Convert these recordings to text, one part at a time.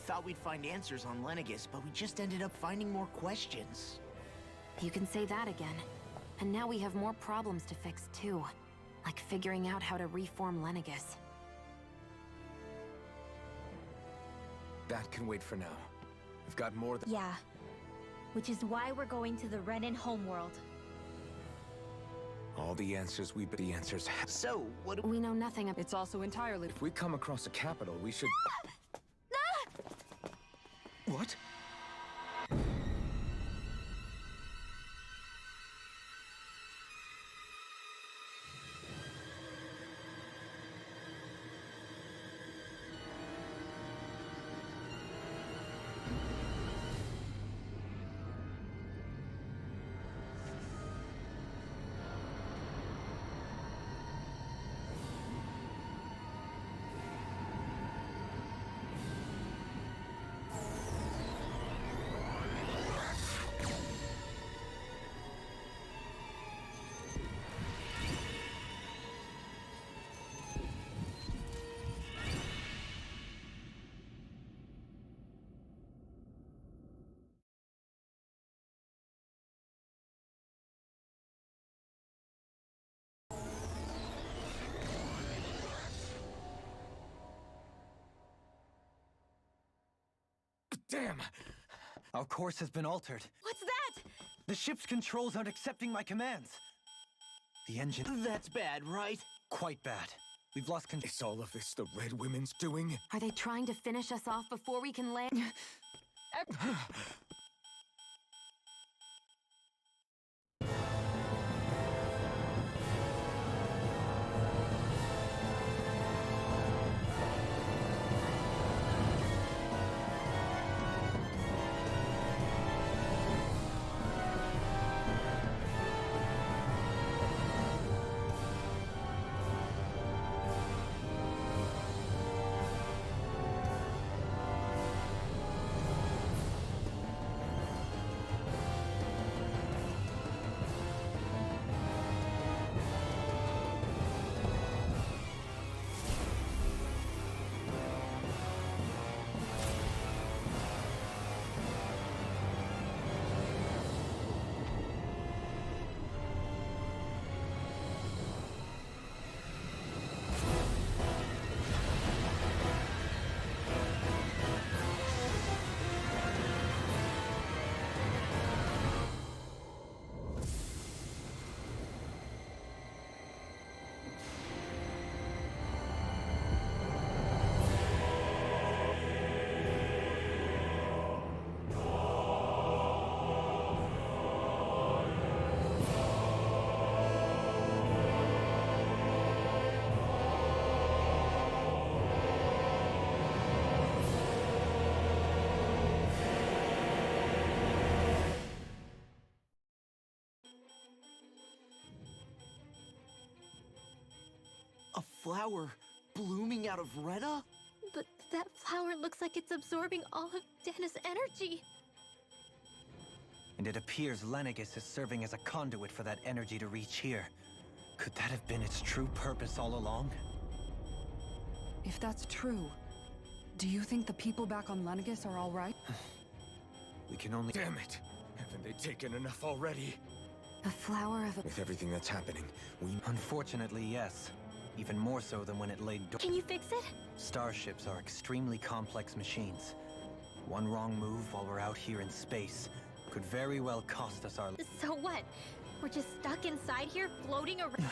thought we'd find answers on Lenegis, but we just ended up finding more questions. You can say that again. And now we have more problems to fix, too. Like figuring out how to reform Lenegis. That can wait for now. We've got more than— Yeah. Which is why we're going to the Renan homeworld. all the answers the answers. So, what do We know nothing about— It's also entirely— If we come across a capital, we should— What? Damn! Our course has been altered. What's that? The ship's controls aren't accepting my commands. The engine— That's bad, right? Quite bad. We've lost control. Is all of this the Red Women's doing? Are they trying to finish us off before we can land? A flower blooming out of Retta? But that flower looks like it's absorbing all of Dana's energy. And it appears Lenegis is serving as a conduit for that energy to reach here. Could that have been its true purpose all along? If that's true, do you think the people back on Lenegis are all right? We can only— Damn it! Haven't they taken enough already? A flower of a— With everything that's happening, we— Unfortunately, yes. Even more so than when it laid— Can you fix it? Starships are extremely complex machines. One wrong move while we're out here in space could very well cost us our— So what? We're just stuck inside here, floating around.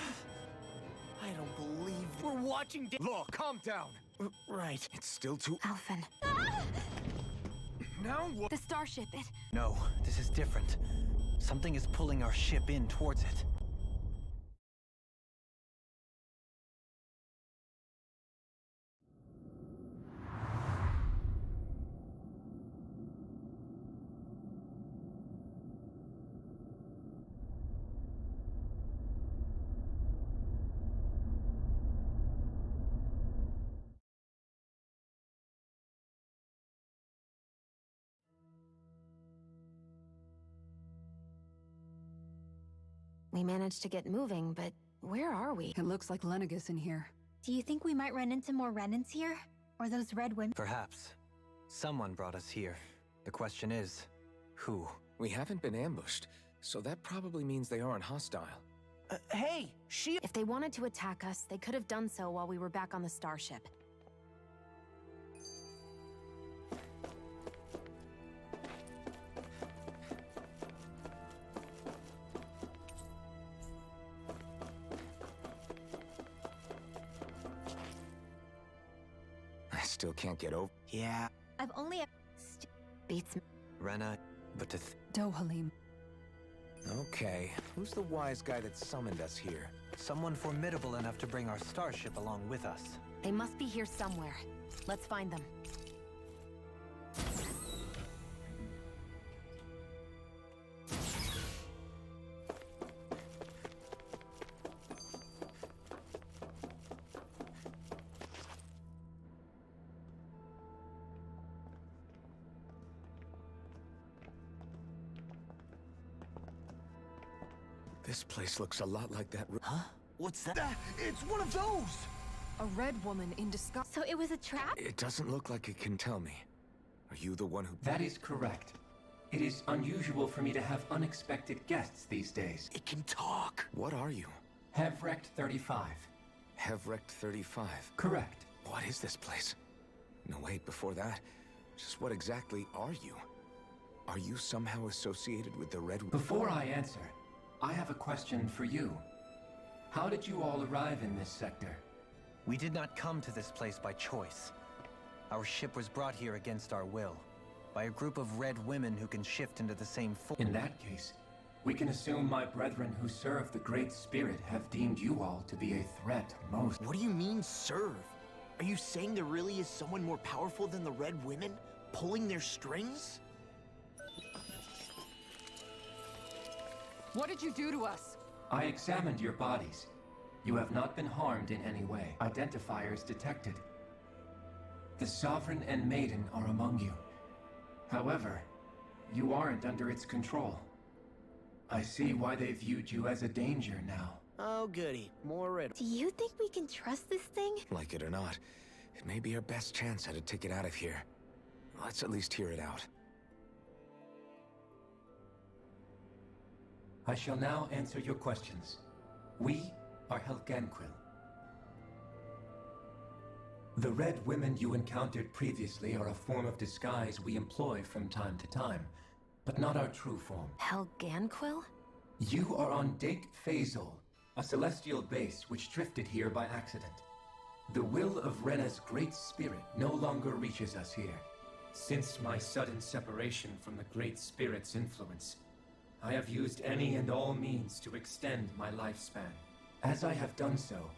I don't believe we're watching Look, calm down! Right. It's still too— Alphen. Now what? The starship, it— No, this is different. Something is pulling our ship in towards it. We managed to get moving, but where are we? It looks like Lenegis in here. Do you think we might run into more Renans here? Or those red women? Perhaps. Someone brought us here. The question is, who? We haven't been ambushed, so that probably means they aren't hostile. Hey, she... If they wanted to attack us, they could have done so while we were back on the starship. I still can't get over... Yeah. I've only... Beats me. Rena, but Dohalim. Okay, who's the wise guy that summoned us here? someone formidable enough to bring our starship along with us. They must be here somewhere. Let's find them. This place looks a lot like that. Huh? What's that? It's one of those! A red woman in disguise. So it was a trap? It doesn't look like it can tell me. Are you the one who... That is correct. It is unusual for me to have unexpected guests these days. It can talk! What are you? Hevrect 35. Hevrect 35. Correct. What is this place? No, wait, before that. Just what exactly are you? Are you somehow associated with the Red... Before I answer, I have a question for you. How did you all arrive in this sector? We did not come to this place by choice. Our ship was brought here against our will, by a group of red women who can shift into the same form. In that case, we can assume my brethren who serve the Great Spirit have deemed you all to be a threat most... What do you mean, serve? Are you saying there really is someone more powerful than the Red Women, pulling their strings? What did you do to us? I examined your bodies. You have not been harmed in any way. Identifiers detected. The Sovereign and Maiden are among you. However, you aren't under its control. I see why they viewed you as a danger now. Oh, goody. More red. Do you think we can trust this thing? Like it or not, it may be our best chance at a ticket out of here. Let's at least hear it out. I shall now answer your questions. We are Helganquil. The Red Women you encountered previously are a form of disguise we employ from time to time, but not our true form. Helganquil? You are on Dake Phasol, a celestial base which drifted here by accident. The will of Rena's Great Spirit no longer reaches us here. Since my sudden separation from the Great Spirit's influence, I have used any and all means to extend my lifespan. As I have done so,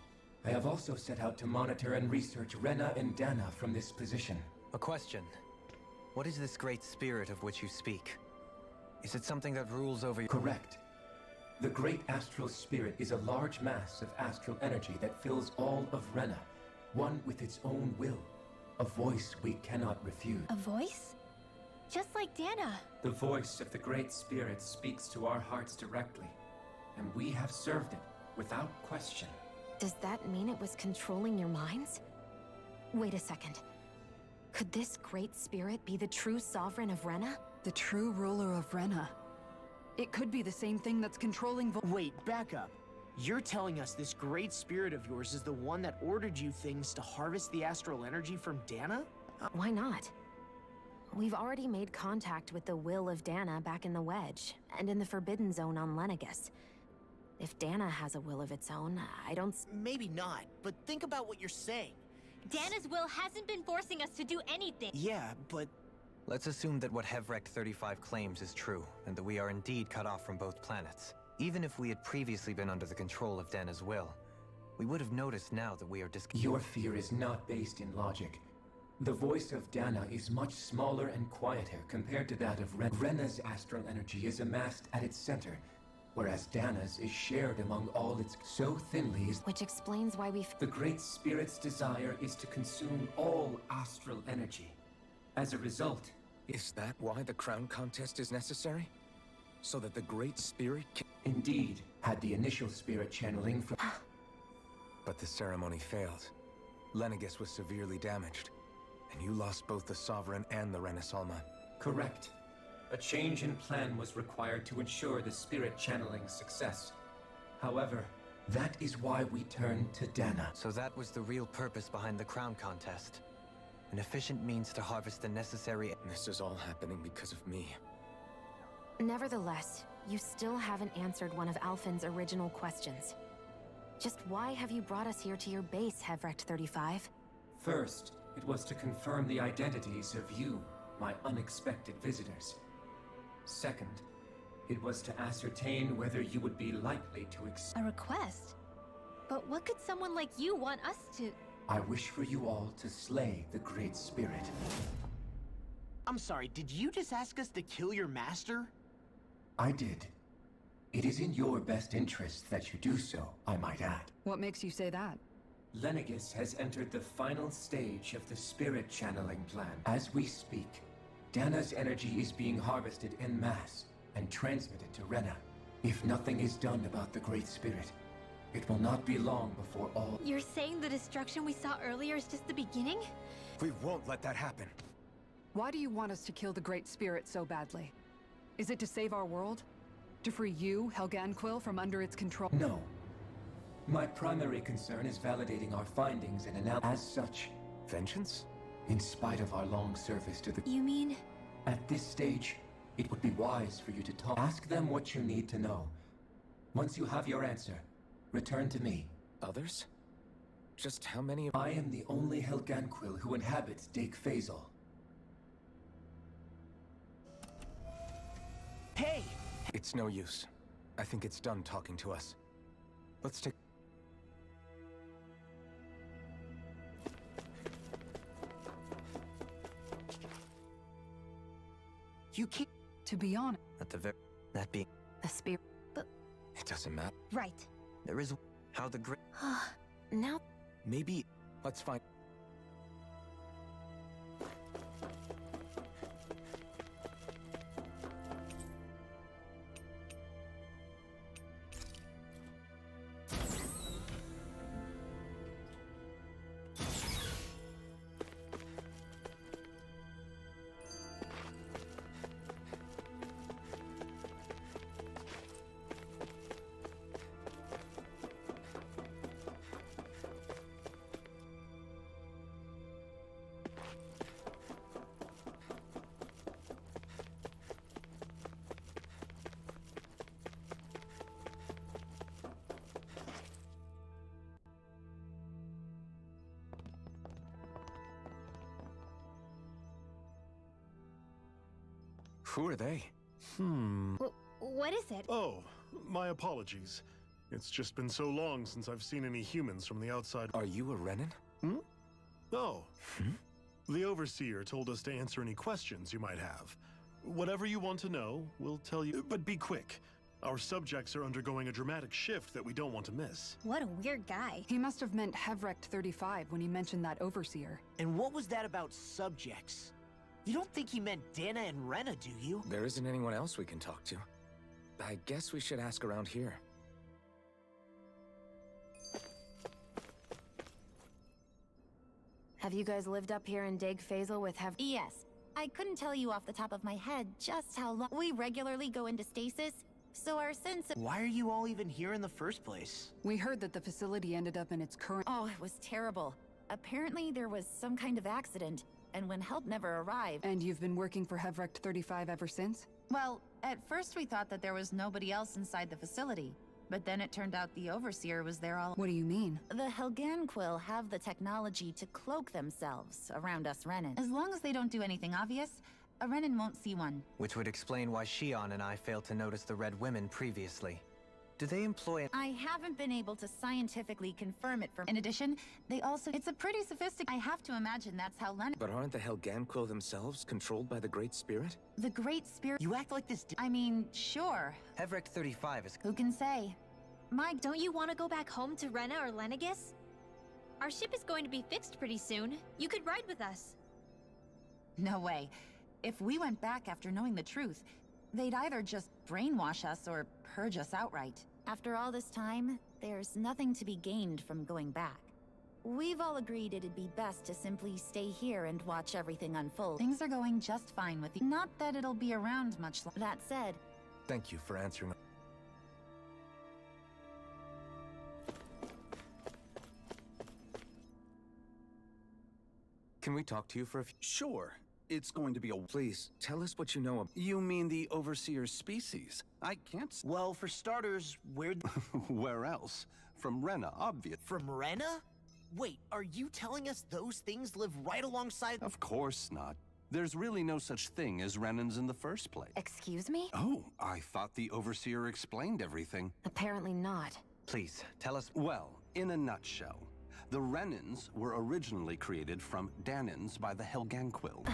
I have also set out to monitor and research Rena and Dana from this position. A question. What is this great spirit of which you speak? Is it something that rules over your... Correct. The Great Astral Spirit is a large mass of astral energy that fills all of Rena, one with its own will, a voice we cannot refuse. A voice? Just like Dana. The voice of the Great Spirit speaks to our hearts directly, and we have served it without question. Does that mean it was controlling your minds? Wait a second. Could this great spirit be the true sovereign of Rena? The true ruler of Rena. It could be the same thing that's controlling Wait, back up. You're telling us this great spirit of yours is the one that ordered you things to harvest the astral energy from Dana? Why not? We've already made contact with the will of Dana back in the Wedge, and in the Forbidden Zone on Lenegus. If Dana has a will of its own, I don't Maybe not, but think about what you're saying. Dana's will hasn't been forcing us to do anything. Yeah, but... Let's assume that what Hevrect 35 claims is true, and that we are indeed cut off from both planets. Even if we had previously been under the control of Dana's will, we would have noticed now that we are Your fear is not based in logic. The voice of Dana is much smaller and quieter compared to that of Rena's astral energy is amassed at its center, whereas Dana's is shared among all its so thinly is... Which explains why we... The Great Spirit's desire is to consume all astral energy. As a result... Is that why the crown contest is necessary? So that the Great Spirit can... Indeed, had the initial spirit channeling from... But the ceremony failed. Lenegus was severely damaged. And you lost both the Sovereign and the Renaissance. Correct. A change in plan was required to ensure the spirit channeling's success. However, that is why we turned to Dana. So that was the real purpose behind the crown contest. An efficient means to harvest the necessary... This is all happening because of me. Nevertheless, you still haven't answered one of Alphen's original questions. Just why have you brought us here to your base, Hevrecht 35? First, it was to confirm the identities of you, my unexpected visitors. Second, it was to ascertain whether you would be likely to A request? But what could someone like you want us to... I wish for you all to slay the Great Spirit. I'm sorry, did you just ask us to kill your master? I did. It is in your best interest that you do so, I might add. What makes you say that? Lenegis has entered the final stage of the spirit channeling plan. As we speak, Dana's energy is being harvested en masse and transmitted to Rena. If nothing is done about the Great Spirit, it will not be long before all... You're saying the destruction we saw earlier is just the beginning? We won't let that happen. Why do you want us to kill the Great Spirit so badly? Is it to save our world? To free you, Helganquil, from under its control? No. My primary concern is validating our findings and analysis. As such, Vengeance? in spite of our long service to the... You mean... At this stage, it would be wise for you to talk. Ask them what you need to know. Once you have your answer, return to me. Others? Just how many of... I am the only Helganquil who inhabits Dake Faisal. Hey! It's no use. I think it's done talking to us. Let's take... You can't... To be honest, At the very... That being... The spirit. It doesn't matter. Right. There is... How the great... Now, Maybe... Let's find... Who are they? What is it? Oh, my apologies. It's just been so long since I've seen any humans from the outside. Are you a Renan? Oh. The Overseer told us to answer any questions you might have. Whatever you want to know, we'll tell you. But be quick. Our subjects are undergoing a dramatic shift that we don't want to miss. What a weird guy. he must have meant Hevrecht 35 when he mentioned that Overseer. And what was that about subjects? You don't think he meant Dana and Rena, do you? There isn't anyone else we can talk to. I guess we should ask around here. have you guys lived up here in Dake Faisal with Yes. I couldn't tell you off the top of my head just how long we regularly go into stasis, so our sense of... Why are you all even here in the first place? We heard that the facility ended up in its current... Oh, it was terrible. Apparently there was some kind of accident, and when help never arrived... And you've been working for Hevrecht 35 ever since? Well, at first we thought that there was nobody else inside the facility, but then it turned out the Overseer was there all... What do you mean? The Helganquil have the technology to cloak themselves around us Renan. As long as they don't do anything obvious, a Renan won't see one. Which would explain why Shion and I failed to notice the Red Women previously. Do they employ... I haven't been able to scientifically confirm it for... In addition, they also... It's a pretty sophisticated... I have to imagine that's how Len... But aren't the Helganquil themselves controlled by the Great Spirit? The Great Spirit... You act like this... I mean, sure. Hevrecht 35 is... Who can say? Mike, don't you want to go back home to Rena or Lenegis? Our ship is going to be fixed pretty soon. You could ride with us. No way. If we went back after knowing the truth, they'd either just brainwash us or purge us outright. After all this time, there's nothing to be gained from going back. We've all agreed it'd be best to simply stay here and watch everything unfold. Things are going just fine with you. Not that it'll be around much longer. That said, Thank you for answering. Can we talk to you for a few? Sure. It's going to be a... Please, tell us what you know about... You mean the Overseer's species? I can't... Well, for starters, where'd... Where else? From Rena, obvious. From Rena? Wait, are you telling us those things live right alongside... Of course not. There's really no such thing as Renans in the first place. Excuse me? Oh, I thought the Overseer explained everything. Apparently not. Please, tell us. Well, in a nutshell, the Renans were originally created from Danans by the Helganquil.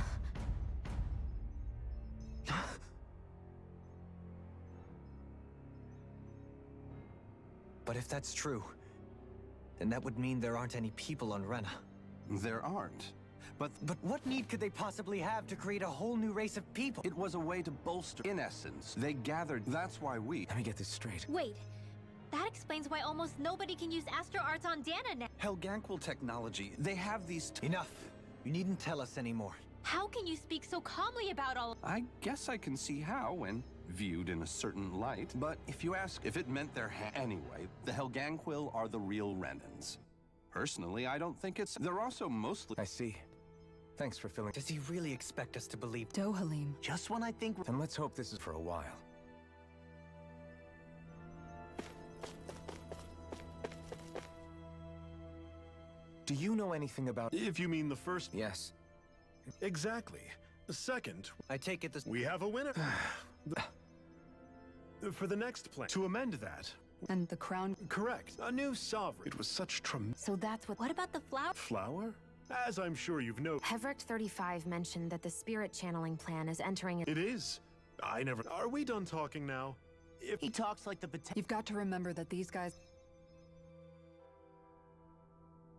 But if that's true, then that would mean there aren't any people on Rena. There aren't. But what need could they possibly have to create a whole new race of people? it was a way to bolster. In essence, they gathered. That's why we... Let me get this straight. Wait, that explains why almost nobody can use Astro Arts on Dana now. Helganquil technology, they have these... Enough. You needn't tell us anymore. How can you speak so calmly about all? I guess I can see how when viewed in a certain light. But if you ask if it meant their anyway, the Helganquil are the real Renans. Personally, I don't think it's... They're also mostly... I see. Thanks for filling... Does he really expect us to believe? Dohalim. Just when I think... Then let's hope this is for a while. Do you know anything about... If you mean the first... Yes. Exactly. The second, I take it this... we have a winner. For the next plan, to amend that. And the crown. Correct. A new sovereign. It was such So that's what... What about the flower? flower? As I'm sure you've noticed. Hevrecht 35 mentioned that the spirit channeling plan is entering It is. I never... Are we done talking now? If... He talks like the potential... You've got to remember that these guys...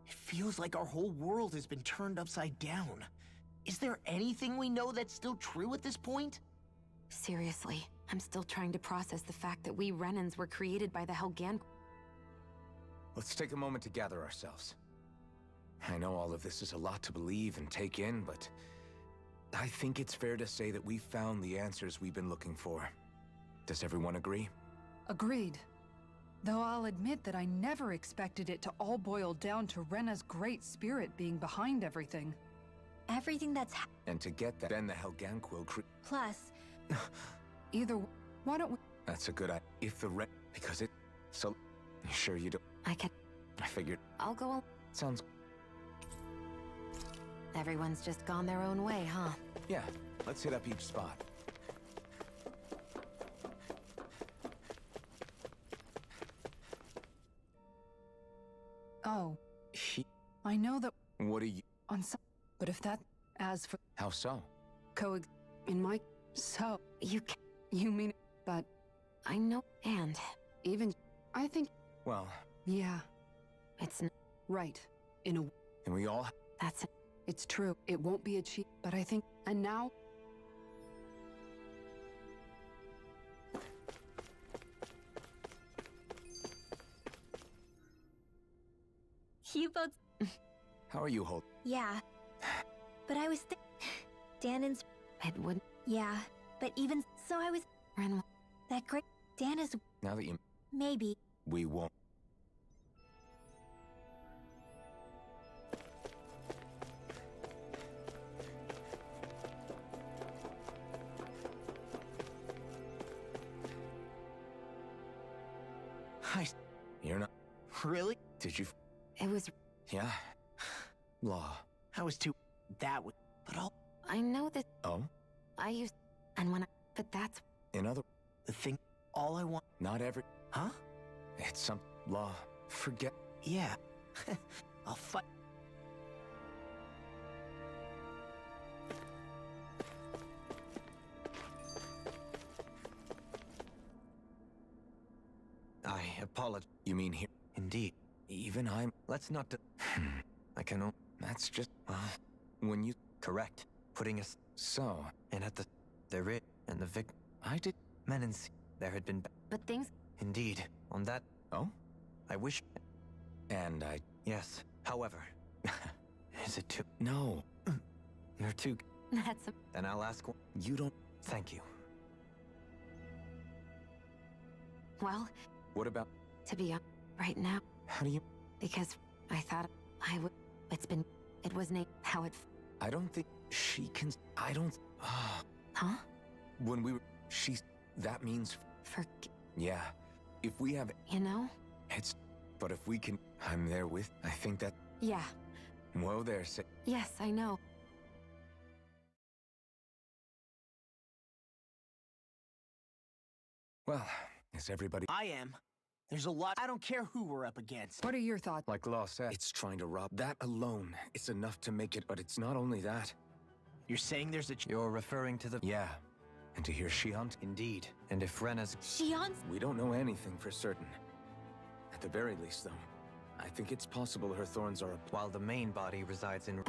It feels like our whole world has been turned upside down. Is there anything we know that's still true at this point? Seriously, I'm still trying to process the fact that we Renans were created by the Helgan... Let's take a moment to gather ourselves. I know all of this is a lot to believe and take in, but... I think it's fair to say that we've found the answers we've been looking for. Does everyone agree? Agreed. Though I'll admit that I never expected it to all boil down to Rena's great spirit being behind everything. Everything that's And to get that, then the Helganquil plus. Either... Why don't we... That's a good idea. If the because it... So... You sure you don't... I can... I figured... I'll go on... Sounds... Everyone's just gone their own way, huh? Yeah. Let's hit up each spot. Oh. I know that What do you... on some... But if that... As for... How so? In my... So... You can... You mean... But... I know... And... Even... I think... Well... Yeah. It's... Right. In a... And we all... That's... It's true. It won't be achieved. But I think... And now... You both. How are you holding? Yeah. But I was Danon's. It would... Yeah. But even so, I was. Ren... That great. Dana's. Now that you... Maybe. We won't... You're not... Really? Did you... It was... Yeah? Law. I was too... That was... But all... I know that... Oh? I used... And when I... But that's... In other... The thing... All I want... Not every... Huh? It's some... Law. Forget... Yeah. I'll fight... I apologize. You mean here? Indeed. Even I'm... Let's not... I can... That's just... When you... Correct. Putting us... So... And at the... There is... And the vic... I did... Menens... There had been... But things... Indeed. On that... Oh? I wish... And I... Yes. However, is it too... No. You're too... That's a... Then I'll ask one. You don't... Thank you. Well, What about... to be honest, right now, How do you... because I thought I would... It was named how it... I don't think she can... I don't... Huh? When we were... That means... Yeah. If we have... You know? It's... But if we can... I'm there with... I think that... Yeah. Whoa there, Yes, I know. Well, is everybody... I am. There's a lot. I don't care who we're up against. What are your thoughts? Like Law said, it's trying to rob. That alone is enough to make it, but it's not only that. You're saying there's a... You're referring to the... Yeah. And to hear Shion... Indeed. And if Rena's... Shion's... We don't know anything for certain. At the very least, though, I think it's possible her thorns are a... While the main body resides in...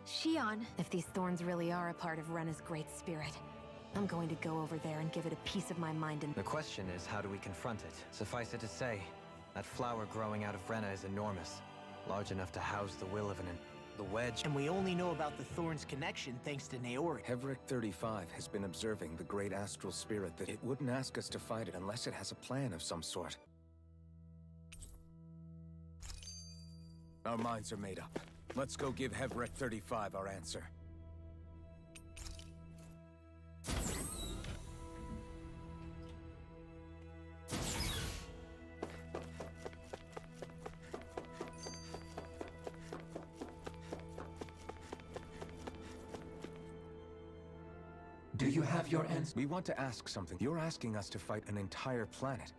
Shion. If these thorns really are a part of Rena's great spirit, I'm going to go over there and give it a piece of my mind and... The question is, how do we confront it? Suffice it to say, that flower growing out of Rena is enormous. Large enough to house the will of an... The wedge... And we only know about the thorns connection thanks to Naori. Hevric 35 has been observing the great astral spirit that it wouldn't ask us to fight it unless it has a plan of some sort. Our minds are made up. Let's go give Hevric 35 our answer. Do you have your answer? We want to ask something. You're asking us to fight an entire planet.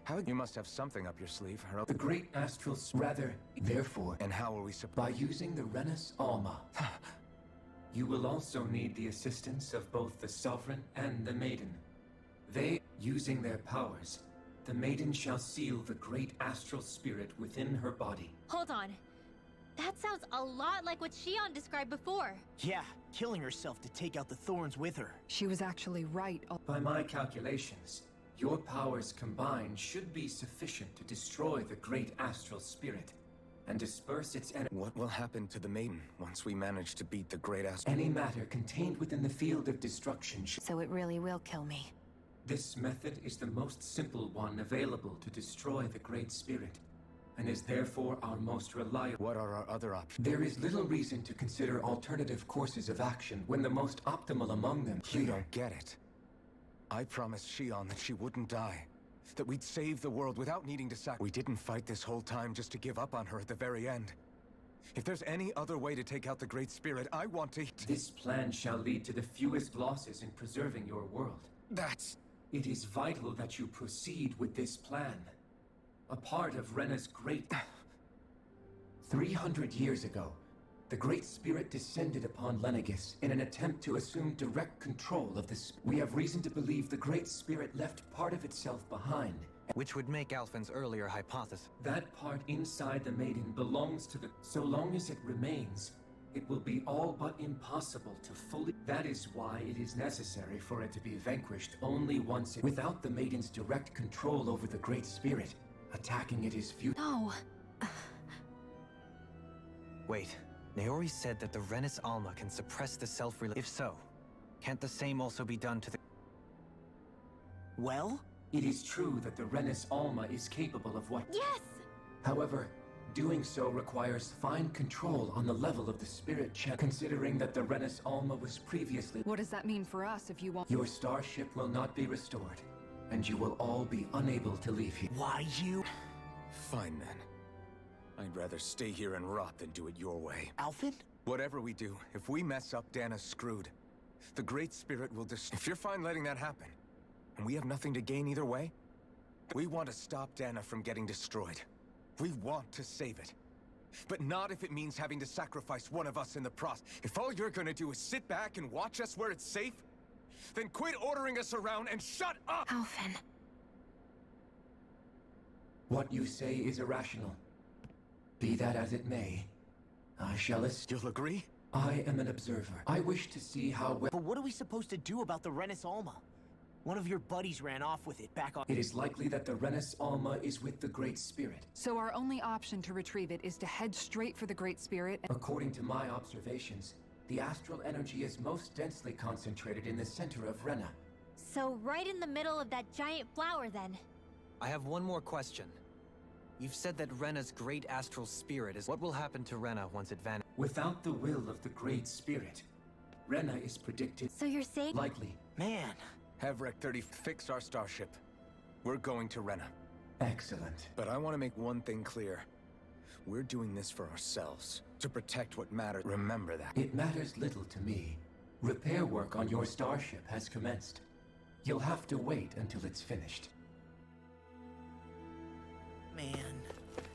How? You must have something up your sleeve, Harold. The great astral... Rather, therefore... And how are we supposed... By using the Renas Alma. You will also need the assistance of both the Sovereign and the Maiden. They, using their powers, the Maiden shall seal the great astral spirit within her body. Hold on. That sounds a lot like what Shion described before. Yeah, killing herself to take out the thorns with her. She was actually right. By my calculations, your powers combined should be sufficient to destroy the great astral spirit and disperse its energy. What will happen to the Maiden once we manage to beat the great astral... Any matter contained within the field of destruction So it really will kill me. This method is the most simple one available to destroy the great spirit, and is therefore our most reliable. What are our other options? There is little reason to consider alternative courses of action when the most optimal among them... You don't get it. I promised Shion that she wouldn't die. That we'd save the world without needing to We didn't fight this whole time just to give up on her at the very end. If there's any other way to take out the Great Spirit, I want to... This plan shall lead to the fewest losses in preserving your world. That's... It is vital that you proceed with this plan. A part of Rena's great... 300 years ago, the Great Spirit descended upon Lenegis in an attempt to assume direct control of this. We have reason to believe the Great Spirit left part of itself behind. Which would make Alphen's earlier hypothesis. That part inside the Maiden belongs to the... So long as it remains, it will be all but impossible to fully... That is why it is necessary for it to be vanquished only once it... Without the Maiden's direct control over the Great Spirit, attacking it is futile. No. Wait. Naori said that the Renis Alma can suppress the self-release. If so, can't the same also be done to the... Well? It is true that the Renis Alma is capable of what... Yes! However, doing so requires fine control on the level of the spirit channel, considering that the Renis Alma was previously... What does that mean for us if you want... Your starship will not be restored, and you will all be unable to leave here. Why you... Fine, then. I'd rather stay here and rot than do it your way. Alphen? Whatever we do, if we mess up, Dana's screwed. The Great Spirit will If you're fine letting that happen, and we have nothing to gain either way, we want to stop Dana from getting destroyed. We want to save it. But not if it means having to sacrifice one of us in the process. If all you're gonna do is sit back and watch us where it's safe, then quit ordering us around and shut up! Alphen. What you say is irrational. Be that as it may, I shall You'll agree? I am an observer. I wish to see how well... But what are we supposed to do about the Renis Alma? One of your buddies ran off with it back on. It is likely that the Renis Alma is with the Great Spirit. So our only option to retrieve it is to head straight for the Great Spirit and— According to my observations, the astral energy is most densely concentrated in the center of Rena. So right in the middle of that giant flower, then. I have one more question. You've said that Rena's great astral spirit is— What will happen to Rena once it vanishes? Without the will of the Great Spirit, Rena is predicted— So you're saying— likely. Man. Havrek 30, fix our starship. We're going to Rena. Excellent. But I want to make one thing clear. We're doing this for ourselves, to protect what matters. Remember that. It matters little to me. Repair work on your starship has commenced. You'll have to wait until it's finished. Man,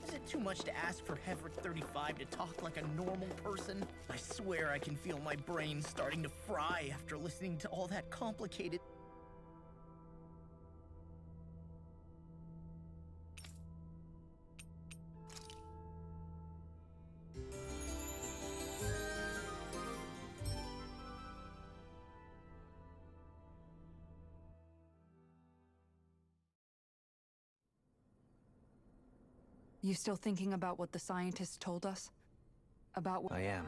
is it too much to ask for Hevrick 35 to talk like a normal person? I swear I can feel my brain starting to fry after listening to all that complicated— You still thinking about what the scientists told us? About what— I am,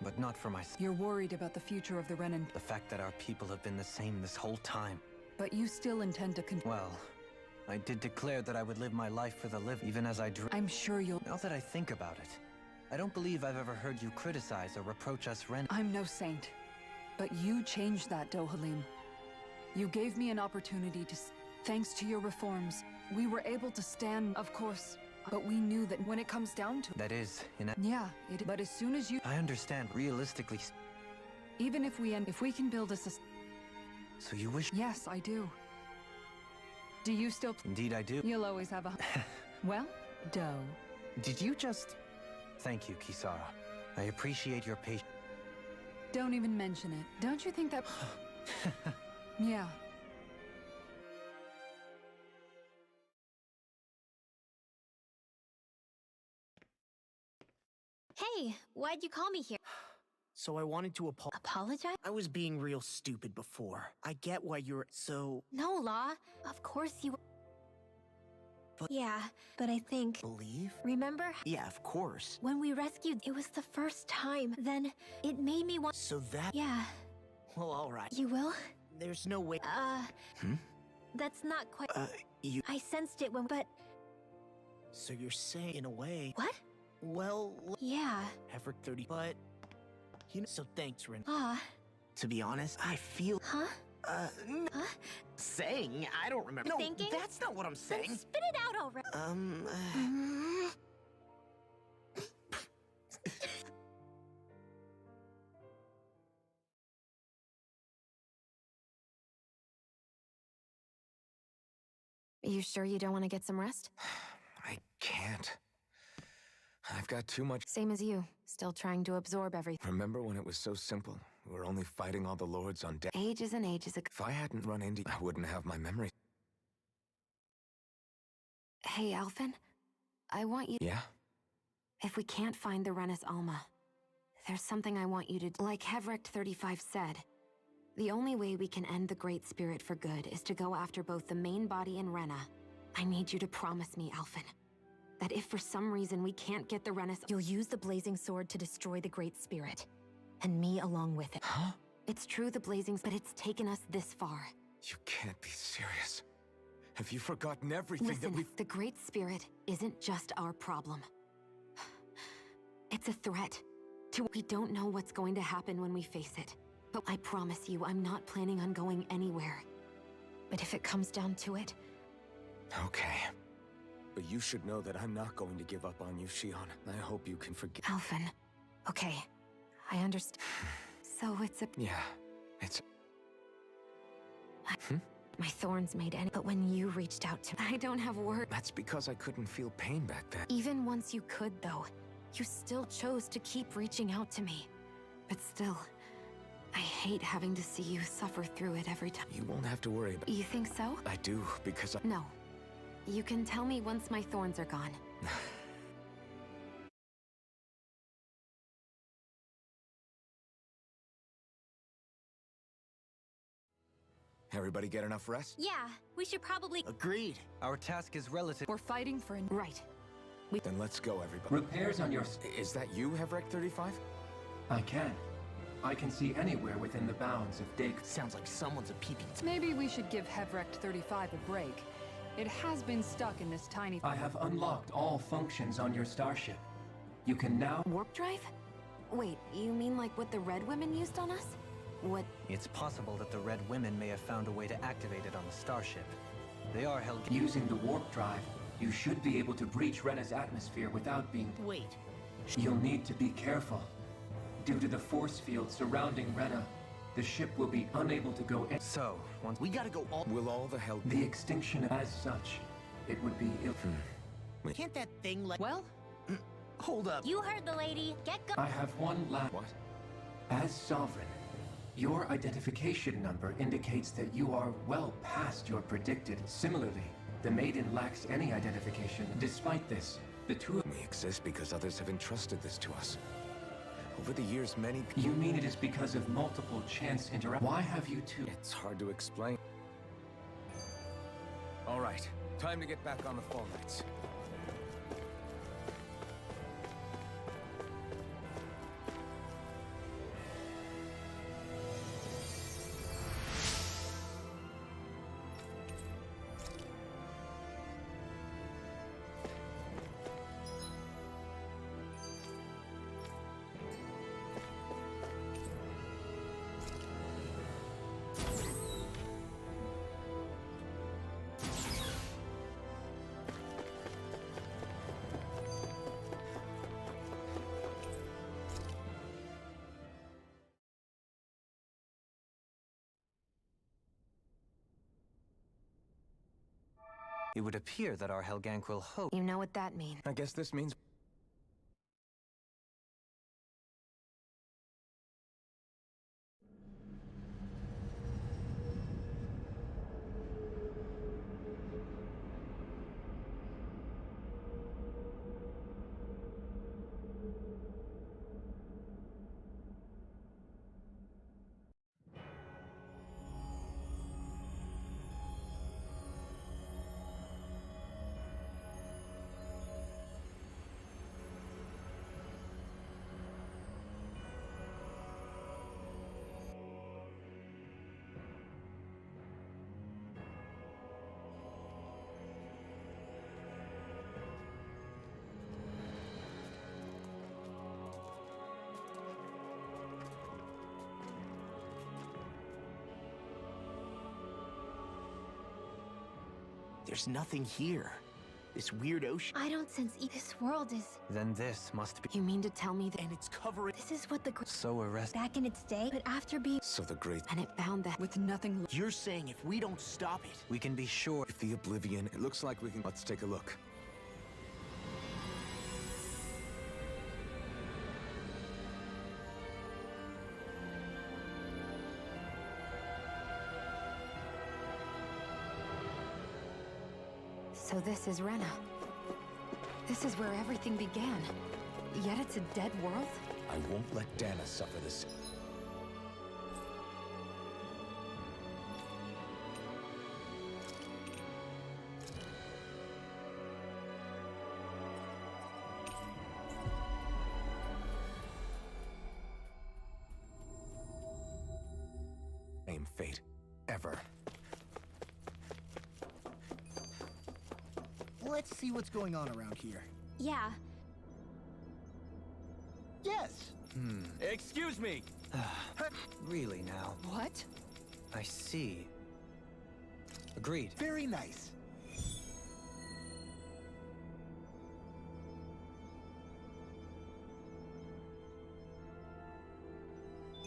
but not for myself. You're worried about the future of the Renan, The fact that our people have been the same this whole time. but you still intend to Well, I did declare that I would live my life for the living, even as I drew. I'm sure you'll— Now that I think about it, I don't believe I've ever heard you criticize or reproach us Ren. I'm no saint. But you changed that, Dohalim. You gave me an opportunity to— Thanks to your reforms, we were able to stand, of course. But we knew that when it comes down to— That is, Yeah, but as soon as you— I understand, realistically. Even if we can build a So you wish— Yes, I do. Do you still— Indeed I do. You'll always have a— Well, Doe. Did you just— Thank you, Kisara. I appreciate your patience. Don't even mention it. Don't you think that— Yeah. Hey, why'd you call me here? So I wanted to Apologize? I was being real stupid before. I get why you're so— No, Law. Of course you— But— Yeah, but I think— Believe? Remember Yeah, of course. when we rescued— It was the first time. Then it made me want— So that— Yeah. Well, alright. You will? There's no way— That's not quite— you— I sensed it when— But— So you're saying, in a way— What? Well, Yeah. Hevrick 30, but— You know, so thanks, Ren. Ah. To be honest, I feel— Huh? Huh? Saying? I don't remember. No, Thinking? that's not what I'm Then saying. spit it out already. You sure you don't want to get some rest? I can't. I've got too much. Same as you. Still trying to absorb everything. Remember when it was so simple? We were only fighting all the lords on deck. Ages and ages ago. If I hadn't run into, I wouldn't have my memory. Hey, Alphen. I want you— Yeah? If we can't find the Renis Alma, there's something I want you to do. Like Hevrick 35 said, the only way we can end the Great Spirit for good is to go after both the main body and Rena. I need you to promise me, Alphen, that if for some reason we can't get the Renis, you'll use the Blazing Sword to destroy the Great Spirit. And me along with it. Huh? It's true the Blazing, but it's taken us this far. You can't be serious. Have you forgotten everything that Listen, we've— the Great Spirit isn't just our problem. It's a threat. We don't know what's going to happen when we face it. But I promise you, I'm not planning on going anywhere. But if it comes down to it— Okay. But you should know that I'm not going to give up on you, Shion. I hope you can forgive— Alphen, okay, I understand. So it's a— Yeah, it's— My thorns made any— But when you reached out to— I don't have words. That's because I couldn't feel pain back then. Even once you could, though, you still chose to keep reaching out to me. But still, I hate having to see you suffer through it every time. You won't have to worry about— You think so? I do, because I— No. You can tell me once my thorns are gone. Everybody get enough rest? Yeah, we should probably... Agreed. Our task is relative. We're fighting for an... Right. Then let's go, everybody. Repairs on your... Is that you, Hevrek 35? I can see anywhere within the bounds of Dake. Sounds like someone's a peeping. Maybe we should give Hevrect 35 a break. It has been stuck in this tiny... I have unlocked all functions on your starship. You can now... Warp drive? Wait, you mean like what the Red Women used on us? What? It's possible that the Red Women may have found a way to activate it on the starship. They are held... Using the warp drive, you should be able to breach Rena's atmosphere without being... Wait. You'll need to be careful. Due to the force field surrounding Rena, the ship will be unable to go... So, once... We gotta go all... Will all the Hell... The extinction as such, it would be ill... Can't that thing let... Well? Hold up. You heard the lady. Get go... I have one last... What? As Sovereign, your identification number indicates that you are well past your predicted. Similarly, the Maiden lacks any identification. Despite this, the two of... We exist because others have entrusted this to us. Over the years, many people... You mean it is because of multiple chance interact... Why have you two... It's hard to explain. All right, time to get back on the Fall Knights. It would appear that our Helganquil hope... You know what that means. I guess this means... There's nothing here. This weird ocean. I don't sense this world is... Then this must be... You mean to tell me that... And it's covering... This is what the... So arrested. Back in its day, but after being... So the great... And it found that... With nothing... You're saying if we don't stop it... We can be sure... If the Oblivion... It looks like we can... Let's take a look. So this is Rena. This is where everything began. Yet it's a dead world? I won't let Dana suffer this. Same fate. Ever. Let's see what's going on around here. Yeah. Yes! Excuse me! Really now? What? I see. Agreed. Very nice.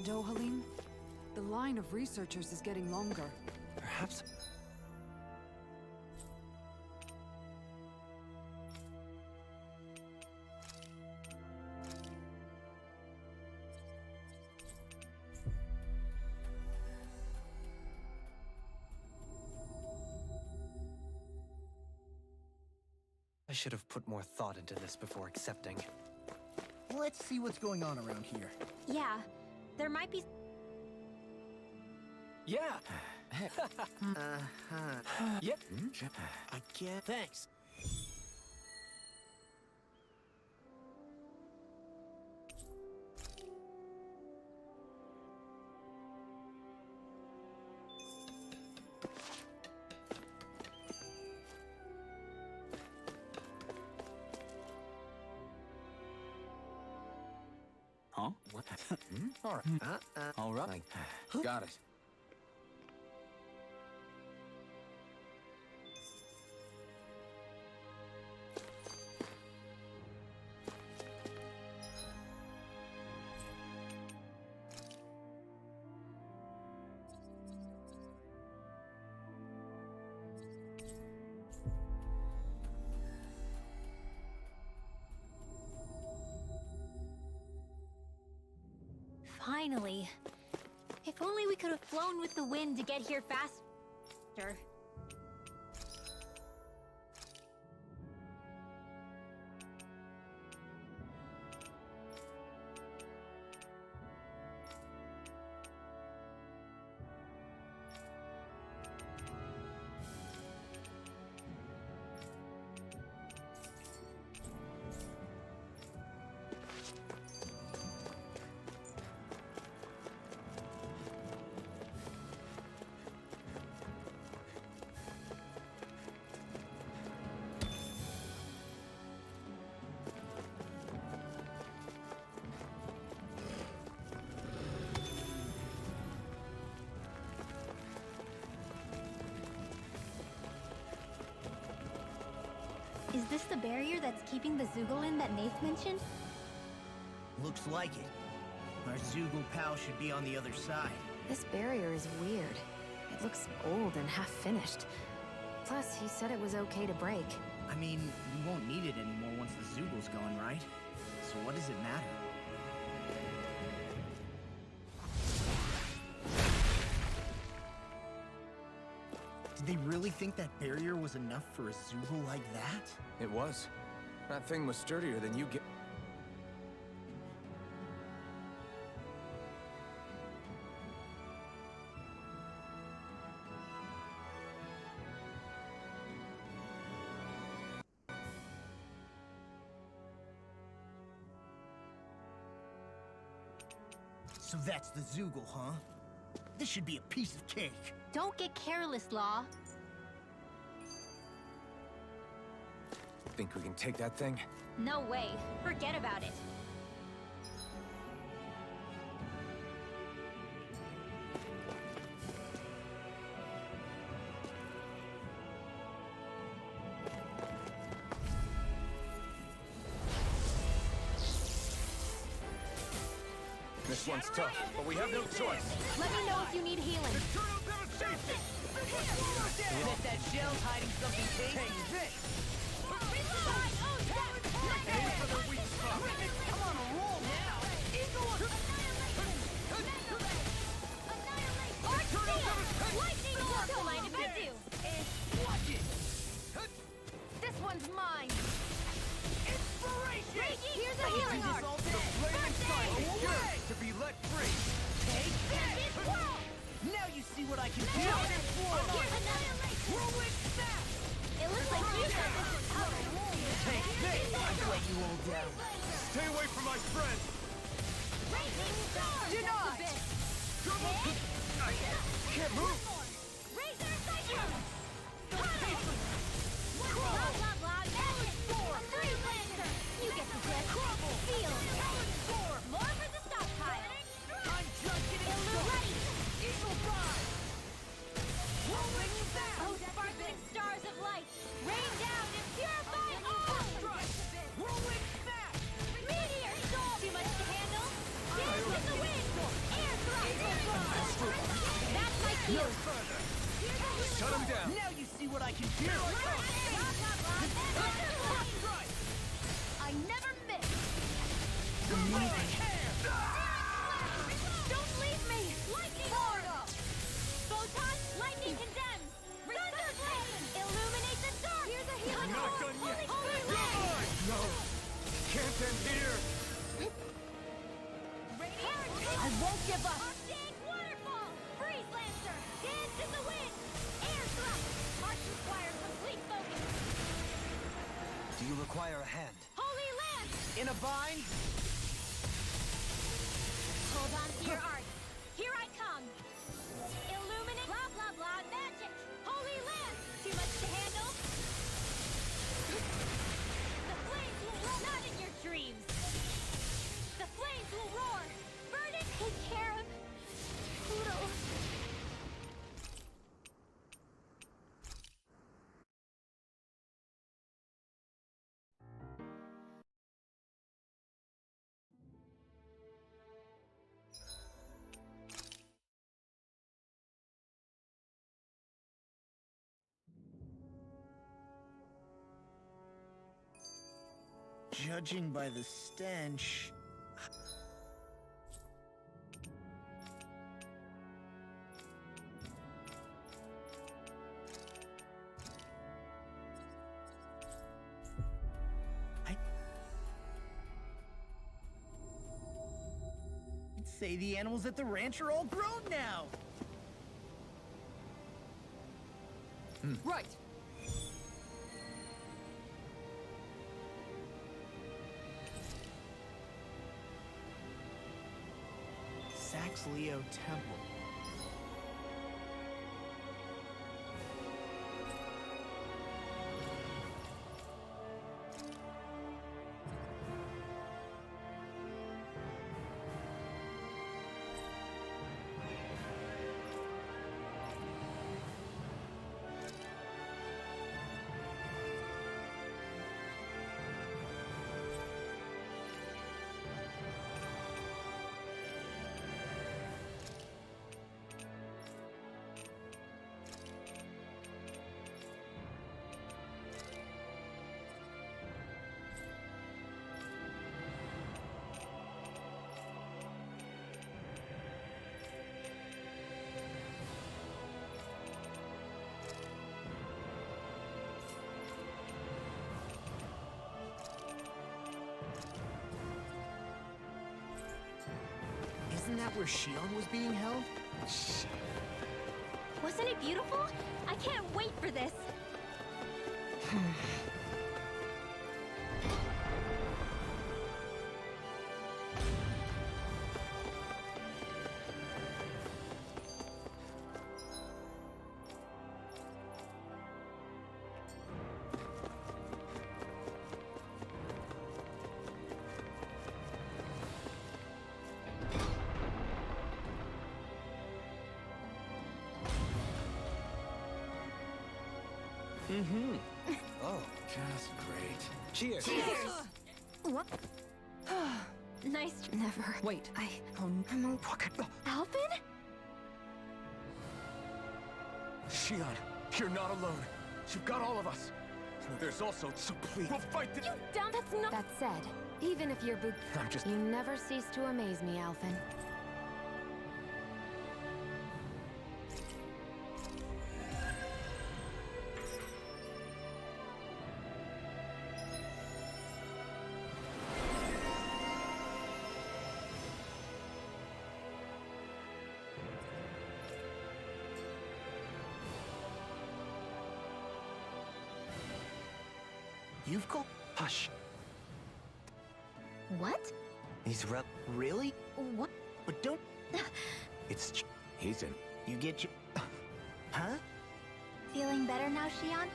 Dohalim, the line of researchers is getting longer. Perhaps... I should have put more thought into this before accepting. Let's see what's going on around here. Yeah. There might be... Yeah! Heck. Yep. I can't. Thanks. Huh? What? All right. All right. Got it. Finally. If only we could have flown with the wind to get here faster. Is this the barrier that's keeping the Zoogle in that Nath mentioned? Looks like it. Our Zoogle pal should be on the other side. This barrier is weird. It looks old and half-finished. Plus, he said it was okay to break. I mean, we won't need it anymore once the Zoogle's gone, right? So what does it matter? Did they really think that barrier was enough for a Zoogle like that? It was. That thing was sturdier than you get. So that's the Zoogle, huh? This should be a piece of cake. Don't get careless, Law. Think we can take that thing? No way. Forget about it. This one's tough, but we have no choice. Let me know if you need healing. Bet that shell's hiding something tasty. Take this. Aim for the weak spot. I'm on a roll now. Don't mind if I do. Watch it. This one's mine. Inspiration. Reiki, here's a healing Do this art. all day. The flaming fire is yours to be let free. Take this! Now you see what I can do! Whirlwind snap. It looks like you got this is covered. Take this! I'll let you all down. Stay away from my friend! Racing stars! Do not. I can't move! Razor cycle! Blah, blah, blah, magic sword! Three lancer! You get the gist. Feel. More for the stockpile. I'm just getting Illuminate! Eagle Fly. Whirlwind snap. Oh, sparkling stars of light! Rain down and purify all! Strike. Whirlwind snap. Meteor storm! Too much to handle? Dance with the wind! Air thrust! That's my cue! Shut him down. Now you see what I can do! I never miss! Amazing. Don't leave me! Lightning orb! Photon, lightning condemns! Thunder flame! Illuminate the dark! Here's a healing Not orb! done yet. Holy You're ray! mine! No! Can't end here! I won't give up! Arctic waterfall! Freeze lancer! Dance in the wind! require a hand. Holy Lance! In a bind? Hold on to your art. Here I come. Illuminate. Blah, blah, blah. Magic. Holy Lance. Too much to handle? The flames will roar. Not in your dreams. The flames will roar. Burn it. Take care of Poodle. Judging by the stench... I'd say the animals at the ranch are all grown now! Right. Saxleo Temple. Isn't that where Shion was being held? Wasn't it beautiful? I can't wait for this. Oh, just great. Cheers! What? Nice. Never. Wait. I'm a... Alvin? Shion, you're not alone. You've got all of us. There's also... So please, we'll fight the... You dumb. That's not. That said, even if you're I'm just... you never cease to amaze me, Alphen. You've called... Hush. What? He's Really? What? But don't... It's... He's in. You get your... Huh? Feeling better now, Shion?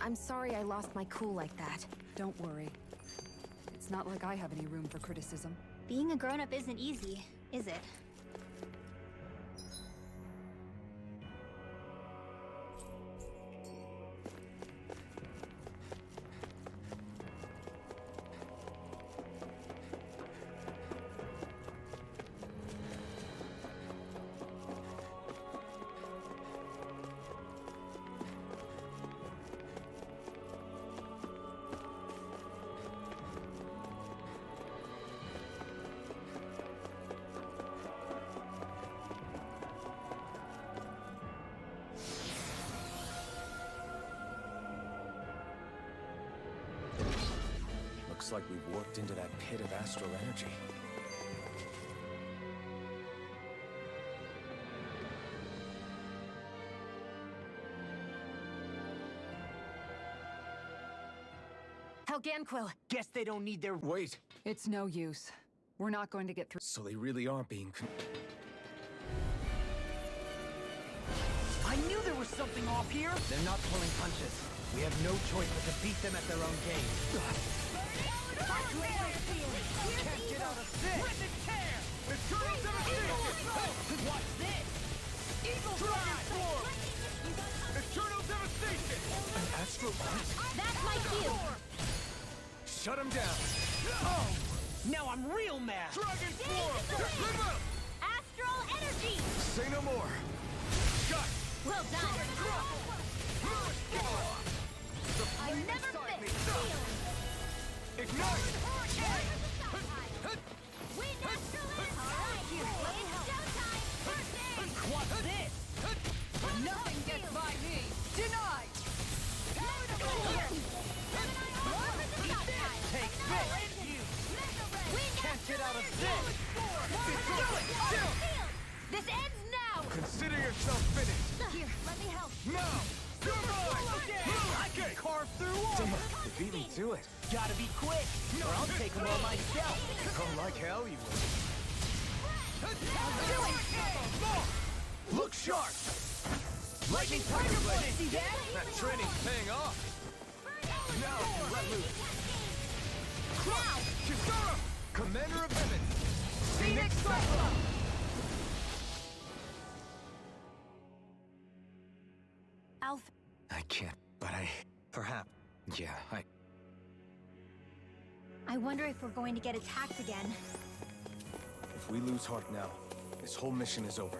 I'm sorry I lost my cool like that. Don't worry. It's not like I have any room for criticism. Being a grown-up isn't easy, is it? Looks like we've warped into that pit of astral energy. Helganquil! Guess they don't need their... Wait! It's no use. We're not going to get through. So they really are being I knew there was something off here! They're not pulling punches. We have no choice but to beat them at their own game. Can't get out of this! Rip and tear! Eternal devastation! Watch this! Eagle Drive! Eternal devastation! an astral art? That's my cue. Shut him down! Oh! Now I'm real mad! Dragon form! Astral energy. Say no more! Shut! Well done. I never miss. Feel. Ignite! Wind astral energy. All right, it's showtime. First aid. What's this? Nothing gets by me! Denied! Take this! Can't get out of this! This ends now! Consider yourself finished! Here, let me help. Now! You're mine! I can carve through all! Damn, you beat me to it. Gotta be quick, or I'll take them all myself! Oh, like hell you Look sharp! Lightning Tiger Blade! See that? will. That training's paying off. Now, let loose. Now! Kisara! Commander of Heaven! Phoenix Cyclone! Alpha. I can't, but Perhaps. Yeah, I wonder if we're going to get attacked again. If we lose heart now, this whole mission is over.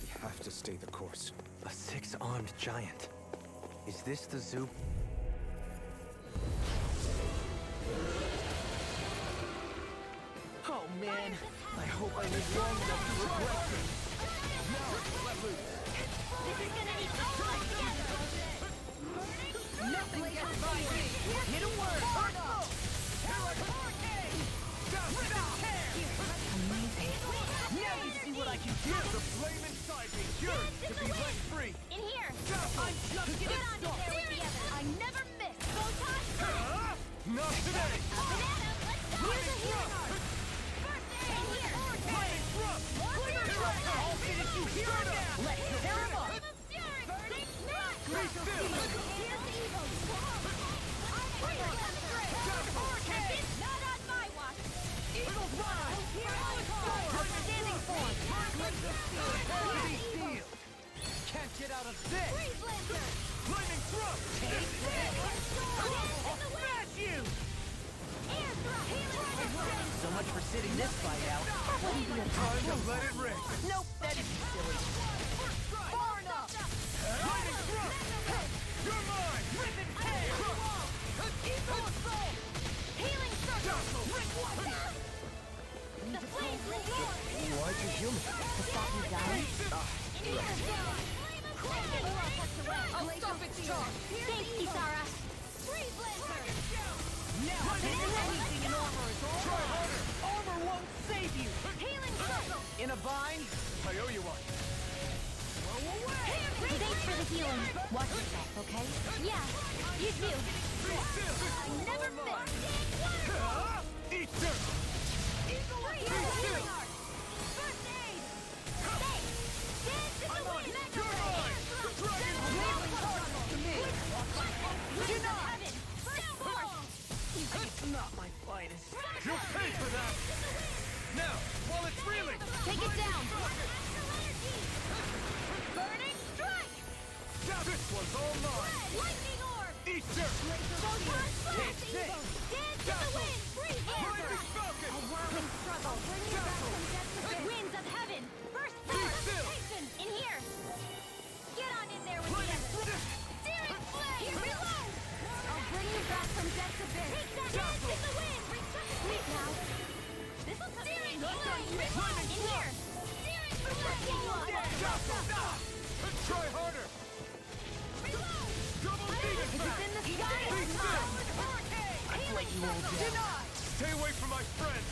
We have to stay the course. A six-armed giant. Is this the zoo? Oh man, I hope I live long enough to regret this. This is gonna need all my together! Nothing gets by me! Hit a word! Amazing. Now you see what I can do! The flame inside me yearns to be let free! In here! I'm just Get getting on in started! there with the others! I never miss! Photon! Not today! Banana, let's go! Here's a healing art! First aid! In here! Lightning thrust! Clear your I'll finish you here and now! Let's tear him up! Burning smash! Be still! Here's the evil! I'm free! Not on my watch! Eagle's rise! Here I come! Outstanding form! Be still! Can't get out of this! Freeze Lancer! Lightning thrust! Take this! I'll smash you! Air thrust! Healing! So much for sitting this fight out. Time to let it rip! Nope, that is silly. Far enough! Lightning thrust! You're mine! Rip and tear! Eagle assault! Healing circle! The flames will roar! Why'd you heal me? To stop me dying? I'll stop its charge! Thanks, Kisara! Freeze Lancer! Now, anything in armor is all right. Armor won't save you. Healing circle! In a bind, I owe you one. Thanks for the healing. Watch yourself, okay? Yeah, you too. I never miss. Eat dirt! Healing art. First aid. Thanks. Dance in the wind. Mega ray. Winds of heaven. First force. it's not my finest. You'll pay for that! Now, while it's reeling! Take it down. Burning strike. This one's all mine! Lightning orb. Eat dirt! Photon flash. Take this. Dance in the wind. Freeze Lightning Lancer. Falcon! A whirling struggle. Bring you back from death to death. Winds of heaven. First force. Hasten. In here. Get on in there with the others. Searing flame. Reload. I'll bring you back from death to death. Take that. Dance in the wind. Wait now. This'll come in. Flame. Reload. In here. Searing flame. Try harder! Reload. Double demon Is this in the sky? Be still! you all down. Denied! Stay away from my friend!